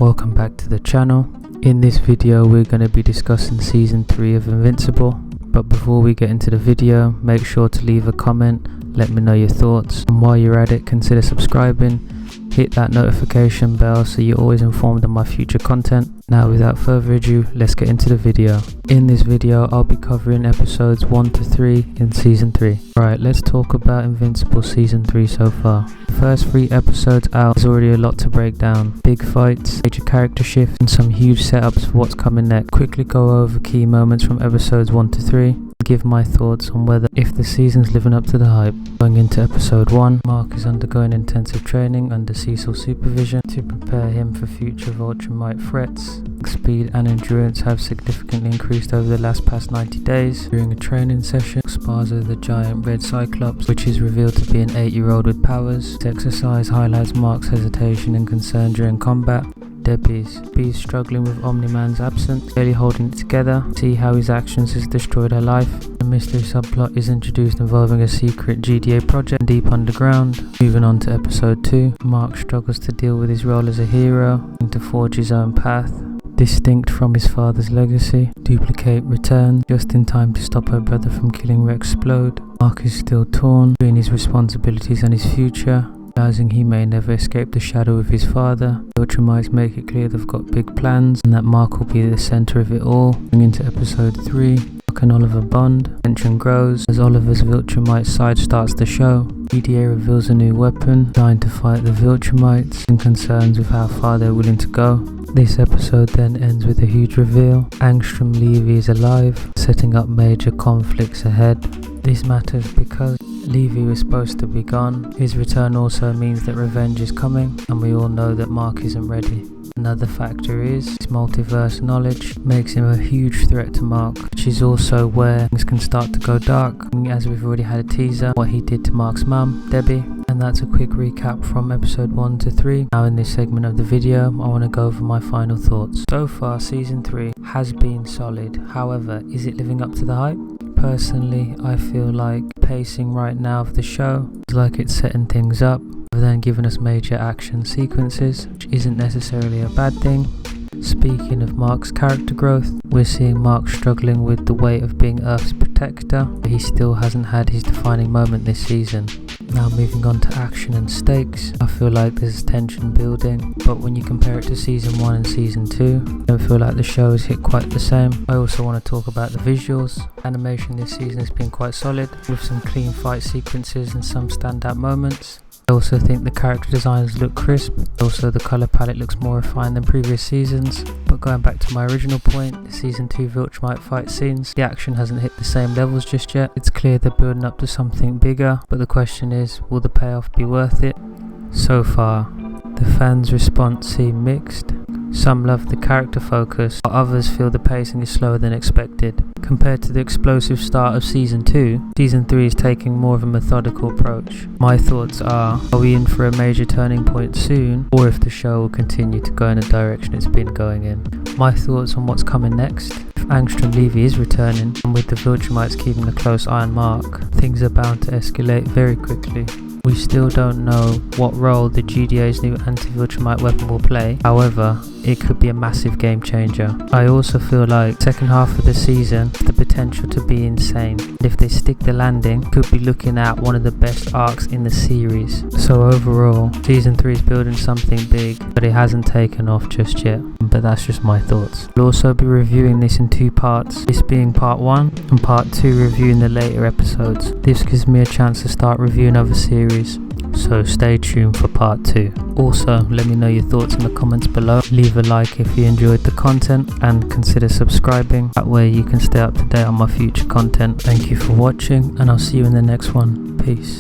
Welcome back to the channel. In this video we're going to be discussing season 3 of Invincible, but before we get into the video, make sure to leave a comment, let me know your thoughts, and while you're at it, consider subscribing, hit that notification bell so you're always informed of my future content. Now without further ado, let's get into the video. In this video I'll be covering episodes 1 to 3 in season 3. Right, let's talk about Invincible season 3 so far. The first 3 episodes out, there's already a lot to break down. Big fights, major character shifts, and some huge setups for what's coming next. Quickly go over key moments from episodes 1 to 3. Give my thoughts on whether if the season's living up to the hype. Going into episode 1, Mark is undergoing intensive training under Cecil's supervision to prepare him for future Ultramite threats. Speed and endurance have significantly increased over the past 90 days. During a training session, Sparza the giant red cyclops, which is revealed to be an 8-year-old with powers. This exercise highlights Mark's hesitation and concern during combat. Debbie's struggling with Omni-Man's absence, barely holding it together. See how his actions has destroyed her life. A mystery subplot is introduced involving a secret GDA project deep underground. Moving on to episode 2, Mark struggles to deal with his role as a hero and to forge his own path. Distinct from his father's legacy, Duplicate returns just in time to stop her brother from killing Rex Explode. Mark is still torn between his responsibilities and his future. Realizing he may never escape the shadow of his father, the Ultramites make it clear they've got big plans and that Mark will be the center of it all. Going into episode 3, Mark and Oliver bond. Tension grows as Oliver's Viltrumite side starts the show. GDA reveals a new weapon designed to fight the Viltrumites and concerns with how far they're willing to go. This episode then ends with a huge reveal. Angstrom Levy is alive, setting up major conflicts ahead. This matters because Levy was supposed to be gone. His return also means that revenge is coming, and we all know that Mark isn't ready. Another factor is his multiverse knowledge makes him a huge threat to Mark, which is also where things can start to go dark, as we've already had a teaser what he did to Mark's mum, Debbie. And that's a quick recap from episode 1 to 3. Now in this segment of the video, I want to go over my final thoughts. So far, season 3 has been solid. However, is it living up to the hype? Personally, I feel like pacing right now of the show is like it's setting things up, rather than giving us major action sequences, which isn't necessarily a bad thing. Speaking of Mark's character growth, we're seeing Mark struggling with the weight of being Earth's protector, but he still hasn't had his defining moment this season. Now moving on to action and stakes, I feel like there's tension building, but when you compare it to season 1 and season 2, I don't feel like the show has hit quite the same. I also want to talk about the visuals. Animation this season has been quite solid, with some clean fight sequences and some standout moments. I also think the character designs look crisp. Also the colour palette looks more refined than previous seasons. But going back to my original point, the season 2 Viltrumite fight scenes, the action hasn't hit the same levels just yet. It's clear they're building up to something bigger, but the question is, will the payoff be worth it? So far, the fans' response seemed mixed. Some love the character focus, while others feel the pacing is slower than expected. Compared to the explosive start of season 2, season 3 is taking more of a methodical approach. My thoughts are we in for a major turning point soon, or if the show will continue to go in the direction it's been going in? My thoughts on what's coming next. If Angstrom Levy is returning, and with the Viltrumites keeping a close eye on Mark, things are bound to escalate very quickly. We still don't know what role the GDA's new anti-Viltrumite weapon will play, however, it could be a massive game changer. I also feel like the second half of the season has the potential to be insane, and if they stick the landing, could be looking at one of the best arcs in the series. So overall, season 3 is building something big, but it hasn't taken off just yet, but that's just my thoughts. We'll also be reviewing this in 2 parts, this being part 1 and part 2 reviewing the later episodes. This gives me a chance to start reviewing other series, so stay tuned for part 2. Also, let me know your thoughts in the comments below. Leave a like if you enjoyed the content and consider subscribing. That way you can stay up to date on my future content. Thank you for watching and I'll see you in the next one. Peace.